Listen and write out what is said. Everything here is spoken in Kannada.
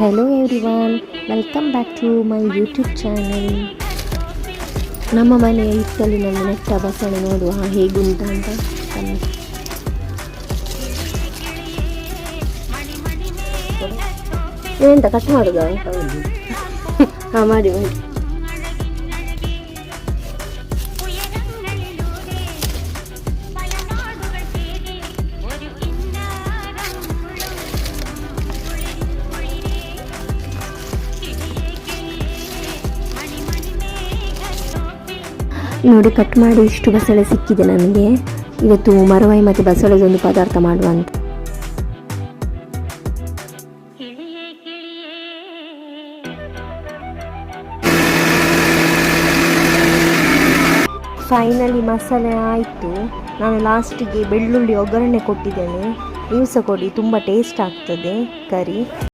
Hello everyone, welcome back to my YouTube channel. ನಮ್ಮ ಮನೆಯ ಹಿತ್ತಲಿನಲ್ಲಿ ನೆಟ್ಟ ಬಸಳೆ ನೋಡುವ ಹೇಗುಂಟ ಅಂತ. ಎಂತ ಕಟ್ ಮಾಡುದಾ? ಹಾಂ, ಮಾಡಿ ಮಾಡಿ. ನೋಡಿ, ಕಟ್ ಮಾಡಿ ಇಷ್ಟು ಬಸಳೆ ಸಿಕ್ಕಿದೆ ನನಗೆ. ಇವತ್ತು ಮರವಾಯಿ ಮತ್ತು ಬಸಳೆದೊಂದು ಪದಾರ್ಥ ಮಾಡುವ ಅಂತ. ಫೈನಲಿ ಮಸಾಲೆ ಆಯಿತು. ನಾನು ಲಾಸ್ಟಿಗೆ ಬೆಳ್ಳುಳ್ಳಿ ಒಗ್ಗರಣೆ ಕೊಟ್ಟಿದ್ದೇನೆ. ನೀವು ಸಹ ಕೊಡಿ, ತುಂಬ ಟೇಸ್ಟ್ ಆಗ್ತದೆ ಕರಿ.